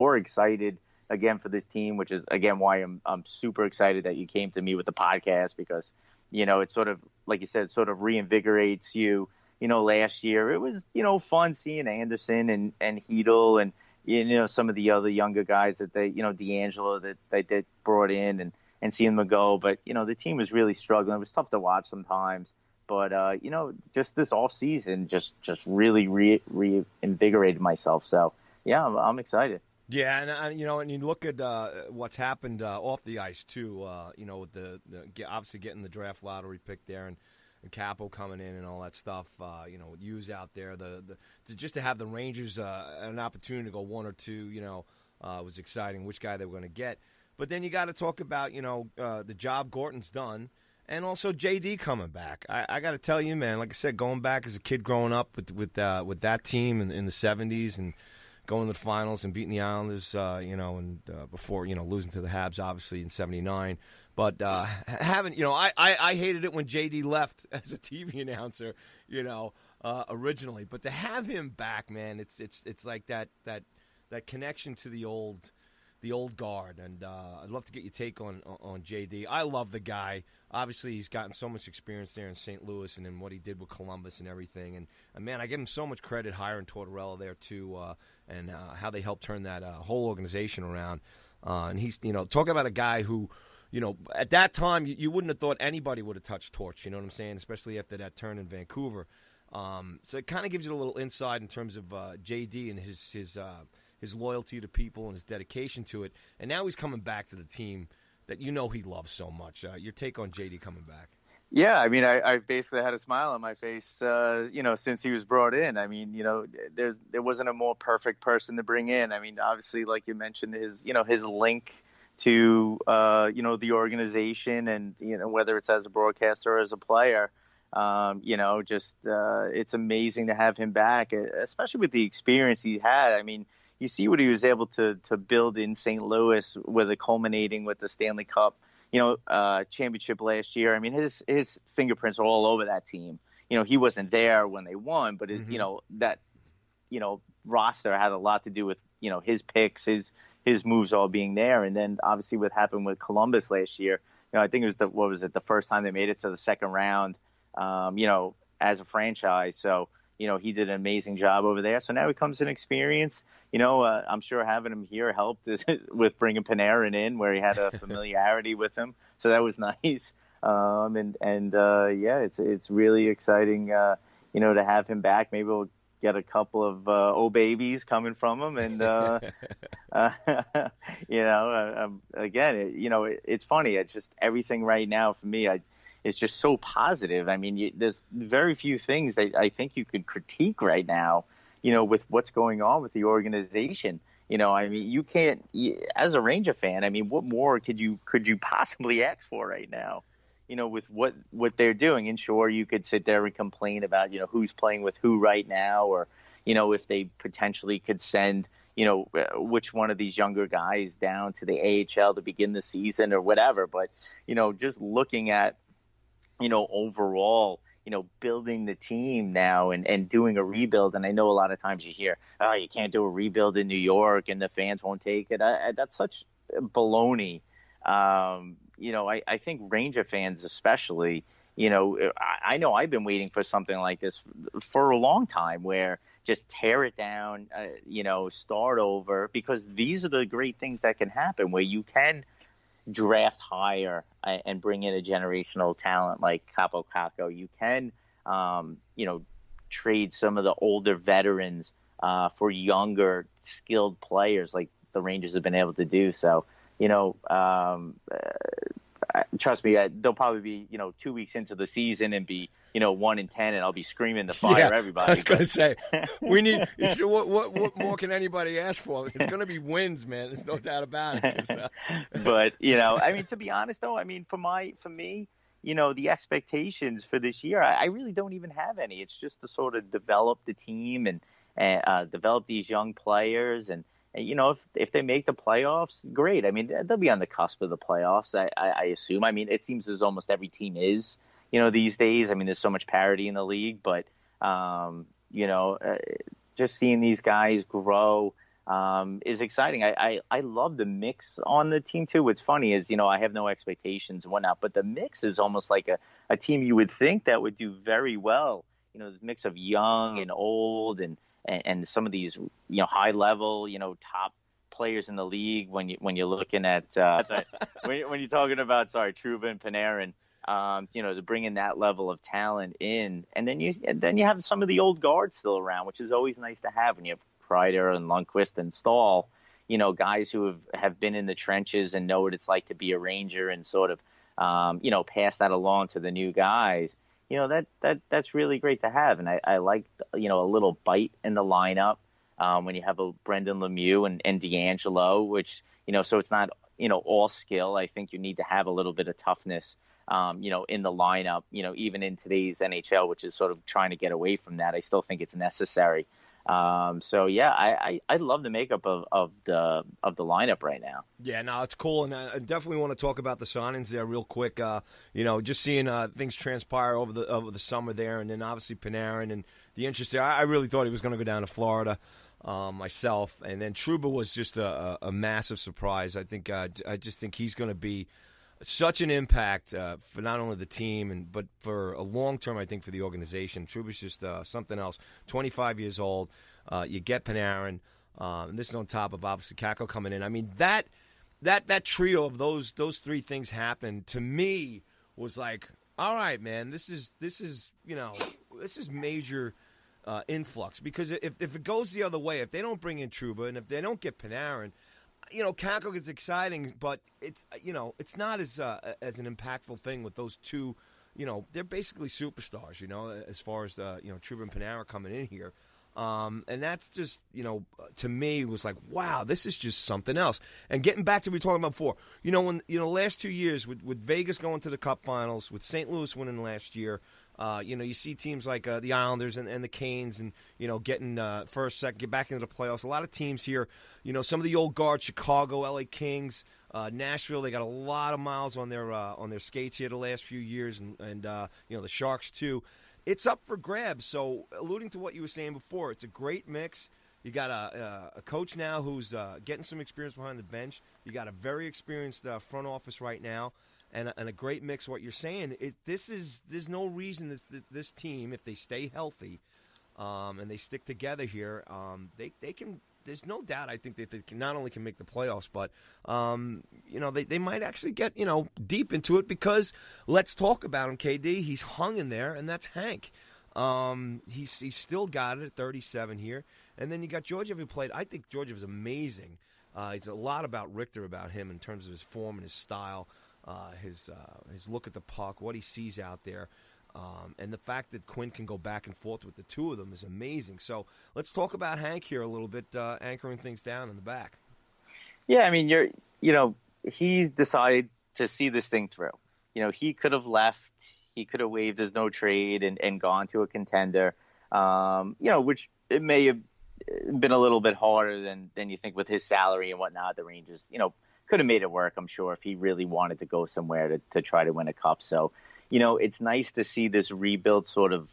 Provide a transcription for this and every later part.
more excited again for this team, which is again why I'm super excited that you came to me with the podcast because it sort of, like you said, sort of reinvigorates you. Last year it was fun seeing Anderson and Heedle and some of the other younger guys that they D'Angelo that they brought in and seeing them go. But the team was really struggling. It was tough to watch sometimes. But just this off season just really reinvigorated myself. So yeah, I'm excited. Yeah, and you look at what's happened off the ice too. With the obviously getting the draft lottery pick there and Capo coming in and all that stuff. With Hughes out there, just to have the Rangers an opportunity to go one or two, was exciting. Which guy they were going to get, but then you got to talk about the job Gorton's done. And also JD coming back. I got to tell you, man, like I said, going back as a kid growing up with that team in the 70s and going to the finals and beating the Islanders, and before, losing to the Habs, obviously, in 79. But I hated it when JD left as a TV announcer, originally. But to have him back, man, it's like that connection to the old guard, and I'd love to get your take on JD. I love the guy. Obviously, he's gotten so much experience there in St. Louis and in what he did with Columbus and everything. And man, I give him so much credit hiring Tortorella there too, and how they helped turn that whole organization around. And he's talking about a guy who, at that time you wouldn't have thought anybody would have touched Torch. You know what I'm saying? Especially after that turn in Vancouver. So it kind of gives you a little insight in terms of JD and his loyalty to people and his dedication to it. And now he's coming back to the team that he loves so much. Your take on JD coming back? Yeah, I mean, I've basically had a smile on my face, since he was brought in. I mean, there wasn't a more perfect person to bring in. I mean, obviously, like you mentioned, his link to, the organization and, whether it's as a broadcaster or as a player, it's amazing to have him back, especially with the experience he had. I mean, you see what he was able to build in St. Louis with it culminating with the Stanley Cup, championship last year. I mean, his fingerprints are all over that team. He wasn't there when they won, but that roster had a lot to do with, his picks, his moves all being there. And then obviously what happened with Columbus last year, I think it was the first time they made it to the second round, as a franchise. So, he did an amazing job over there. So now he comes in experience. I'm sure having him here helped with bringing Panarin in, where he had a familiarity with him. So that was nice. It's really exciting, to have him back. Maybe we'll get a couple of old babies coming from him. And, it's funny. It's just everything right now for me, it's just so positive. I mean, there's very few things that I think you could critique right now, with what's going on with the organization. I mean, you can't, as a Ranger fan, I mean, what more could you possibly ask for right now, with what they're doing? And sure, you could sit there and complain about, who's playing with who right now, or, if they potentially could send, which one of these younger guys down to the AHL to begin the season or whatever. But, just looking at, overall, building the team now and doing a rebuild. And I know a lot of times you hear, oh, you can't do a rebuild in New York and the fans won't take it. That's such baloney. I think Ranger fans especially, I know I've been waiting for something like this for a long time, where just tear it down, start over, because these are the great things that can happen, where you can draft higher and bring in a generational talent like Capo Caco. You can, trade some of the older veterans for younger, skilled players like the Rangers have been able to do. So, trust me, they'll probably be, 2 weeks into the season and be, 1-10, and I'll be screaming to fire everybody. I was going to say, we need. What more can anybody ask for? It's going to be wins, man. There's no doubt about it. But I mean, to be honest, though, I mean, for me, the expectations for this year, I really don't even have any. It's just to sort of develop the team and develop these young players. And if they make the playoffs, great. I mean, they'll be on the cusp of the playoffs, I assume. I mean, it seems as almost every team is, these days. I mean, there's so much parity in the league, but, just seeing these guys grow, is exciting. I love the mix on the team too. What's funny is, I have no expectations and whatnot, but the mix is almost like a team you would think that would do very well. The mix of young and old and some of these, high level, top players in the league when you're looking at when you're talking about Trouba and Panarin. To bring in that level of talent in, and then you have some of the old guards still around, which is always nice to have when you have Kreider and Lundqvist and Stahl, guys who have been in the trenches and know what it's like to be a Ranger and sort of, pass that along to the new guys. That's really great to have, and I like a little bite in the lineup when you have a Brendan Lemieux and D'Angelo, which so it's not all skill. I think you need to have a little bit of toughness. In the lineup, even in today's NHL, which is sort of trying to get away from that, I still think it's necessary. I love the makeup of the lineup right now. Yeah, no, it's cool, and I definitely want to talk about the signings there real quick. Just seeing things transpire over the summer there, and then obviously Panarin and the interest there. I really thought he was going to go down to Florida. Myself, and then Trouba was just a massive surprise. I just think he's going to be such an impact for not only the team but for a long term. I think for the organization, Trouba's just something else. 25 years old. You get Panarin, and this is on top of obviously Kakko coming in. I mean that trio of those three things happened to me was like, all right, man, this is major. Influx, because if it goes the other way, if they don't bring in Trouba and if they don't get Panarin, Kakko gets exciting, but it's not as an impactful thing with those two. They're basically superstars. As far as Trouba and Panarin coming in here, and that's just to me was like, wow, this is just something else. And getting back to what we were talking about before, when last 2 years with Vegas going to the Cup Finals, with St. Louis winning last year. You see teams like the Islanders and the Canes and, getting first, second, get back into the playoffs. A lot of teams here, some of the old guard, Chicago, LA Kings, Nashville, they got a lot of miles on their skates here the last few years, and the Sharks too. It's up for grabs. So alluding to what you were saying before, it's a great mix. You got a coach now who's getting some experience behind the bench. You got a very experienced front office right now. And a great mix. What you're saying, there's no reason this team, if they stay healthy, and they stick together here, they can. There's no doubt. I think that they not only can make the playoffs, but they might actually get deep into it, because let's talk about him, KD. He's hung in there, and that's Hank. He's still got it at 37 here, and then you got Georgiev who played. I think Georgiev is amazing. He's a lot about Richter, about him in terms of his form and his style. His look at the puck, what he sees out there, and the fact that Quinn can go back and forth with the two of them is amazing. So let's talk about Hank here a little bit, anchoring things down in the back. Yeah, I mean, he's decided to see this thing through. He could have left, he could have waived his no trade and gone to a contender, which it may have been a little bit harder than you think with his salary and whatnot. The Rangers, could have made it work, I'm sure, if he really wanted to go somewhere to try to win a cup. So, it's nice to see this rebuild sort of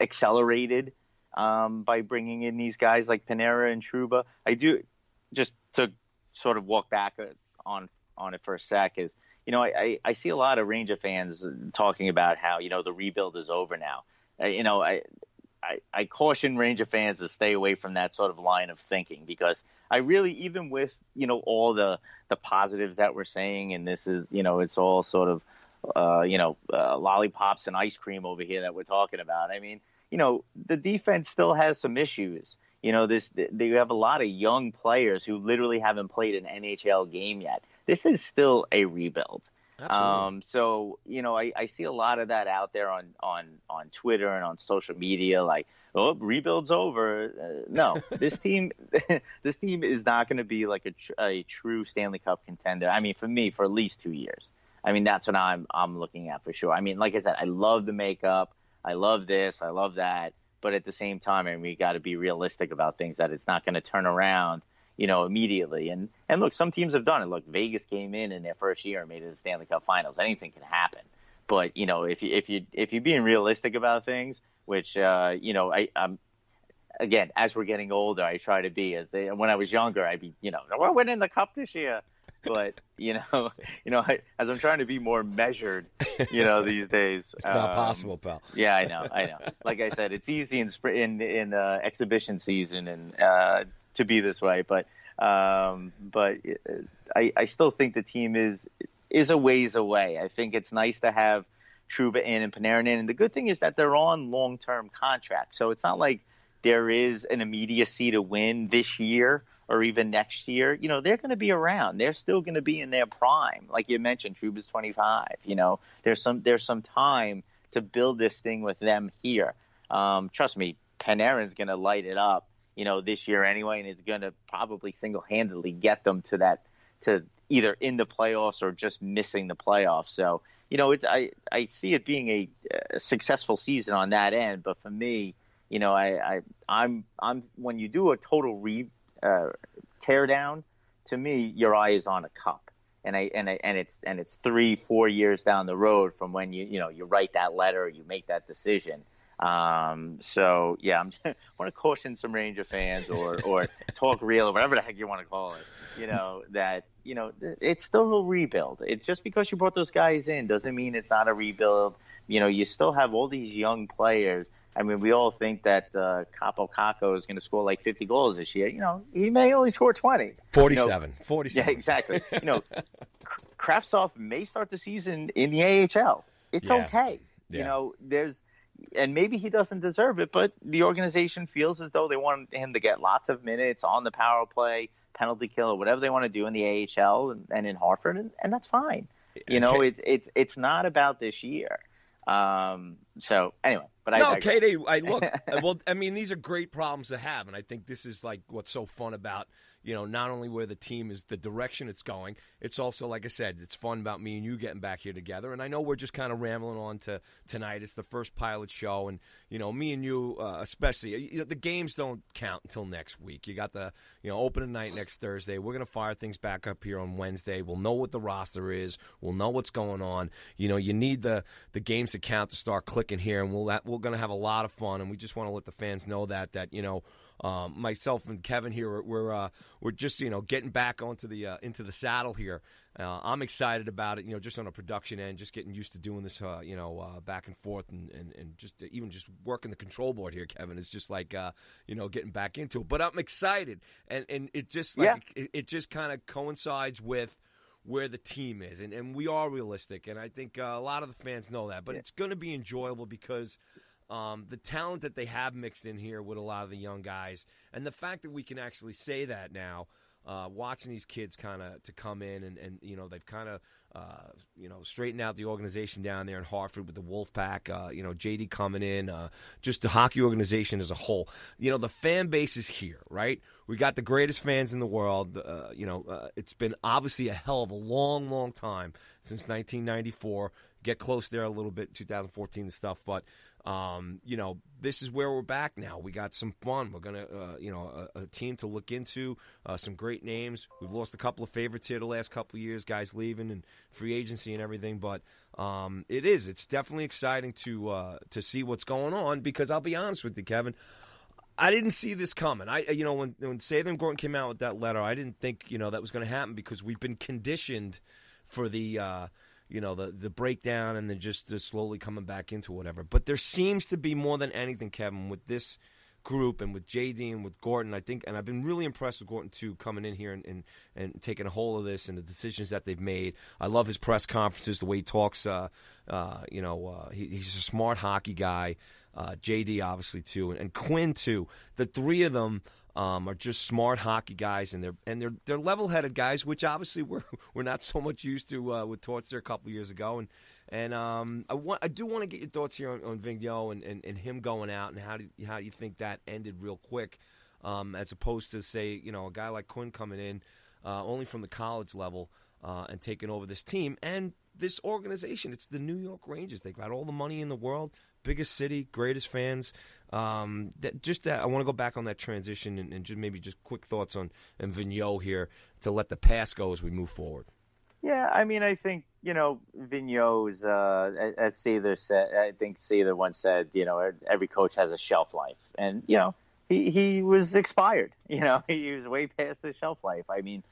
accelerated by bringing in these guys like Panarin and Trouba. I do, just to sort of walk back on it for a sec, is, I see a lot of Ranger fans talking about how, the rebuild is over now. I caution Ranger fans to stay away from that sort of line of thinking, because I really, even with, all the positives that we're saying, and this is, it's all sort of, lollipops and ice cream over here that we're talking about. I mean, the defense still has some issues. They have a lot of young players who literally haven't played an NHL game yet. This is still a rebuild. So, I see a lot of that out there on Twitter and on social media, like, oh, rebuild's over. No, this team is not going to be like a true Stanley Cup contender. I mean, for me, for at least 2 years. I mean, that's what I'm looking at for sure. I mean, like I said, I love the makeup. I love this. I love that. But at the same time, I mean, we got to be realistic about things, that it's not going to turn around, immediately. And look, some teams have done it. Look, Vegas came in their first year and made it to the Stanley Cup Finals. Anything can happen. But if you're being realistic about things, which I'm again, as we're getting older, I try to be when I was younger, I'd be, we're winning the cup this year. But, as I'm trying to be more measured, these days. It's not possible, pal. Yeah, I know. Like I said, it's easy in exhibition season and to be this way. But I still think the team is a ways away. I think it's nice to have Trouba in and Panarin in. And the good thing is that they're on long-term contracts. So it's not like there is an immediacy to win this year or even next year. They're going to be around. They're still going to be in their prime. Like you mentioned, Trouba's 25. There's some time to build this thing with them here. Trust me, Panarin's going to light it up, this year anyway, and it's going to probably single-handedly get them to either in the playoffs or just missing the playoffs. So, I see it being a successful season on that end. But for me, I'm when you do a total tear down, to me, your eye is on a cup, and it's 3-4 years down the road from when you write that letter, you make that decision. So yeah, I want to caution some Ranger fans or talk real or whatever the heck you want to call it. That it's still a rebuild. It just because you brought those guys in doesn't mean it's not a rebuild. You still have all these young players. I mean, we all think that Capo Caco is going to score like 50 goals this year. He may only score 20. 47. Yeah, exactly. Kravtsov may start the season in the AHL. It's okay. Yeah. And maybe he doesn't deserve it, but the organization feels as though they want him to get lots of minutes on the power play, penalty kill, or whatever they want to do in the AHL and in Hartford, and that's fine. It's not about this year. So anyway, but Katie, look. Well, I mean, these are great problems to have, and I think this is like what's so fun about not only where the team is, the direction it's going. It's also, like I said, it's fun about me and you getting back here together. And I know we're just kind of rambling on to tonight. It's the first pilot show, and me and you, especially, the games don't count until next week. You got the opening night next Thursday. We're gonna fire things back up here on Wednesday. We'll know what the roster is. We'll know what's going on. You need the games to count to start clicking here, and we're gonna have a lot of fun. And we just want to let the fans know that myself and Kevin here, we're just getting back onto the into the saddle here. I'm excited about it, just on a production end, just getting used to doing this, back and forth, and just even just working the control board here, Kevin, is just like getting back into it. But I'm excited, and it just it just kind of coincides with where the team is, and we are realistic, and I think a lot of the fans know that. But it's going to be enjoyable because the talent that they have mixed in here with a lot of the young guys, and the fact that we can actually say that now, watching these kids kind of to come in and they've kind of straightened out the organization down there in Hartford with the Wolfpack, JD coming in, just the hockey organization as a whole. The fan base is here, right? We got the greatest fans in the world. It's been obviously a hell of a long, long time since 1994. Get close there a little bit, 2014 and stuff, but this is where we're back now. We got some fun. We're gonna, a team to look into. Some great names. We've lost a couple of favorites here the last couple of years. Guys leaving and free agency and everything. But it's definitely exciting to see what's going on. Because I'll be honest with you, Kevin, I didn't see this coming. When Sather and Gorton came out with that letter, I didn't think that was going to happen because we've been conditioned for the breakdown and then just slowly coming back into whatever. But there seems to be more than anything, Kevin, with this group and with JD and with Gorton, I think, and I've been really impressed with Gorton, too, coming in here and taking a hold of this and the decisions that they've made. I love his press conferences, the way he talks. He's a smart hockey guy. JD, obviously, too, and Quinn, too. The three of them are just smart hockey guys, and they're level-headed guys, which obviously we're not so much used to with Torts there a couple of years ago. And I do want to get your thoughts here on Vigneault and him going out, and how you think that ended real quick, as opposed to, say, a guy like Quinn coming in only from the college level and taking over this team and this organization. It's the New York Rangers. They've got all the money in the world, biggest city, greatest fans. I want to go back on that transition and just quick thoughts on Vigneault here to let the past go as we move forward. Yeah, I mean, I think, Vigneault's, as Sather said, I think Sather once said, every coach has a shelf life. And, he was expired. You know, he was way past his shelf life. I mean,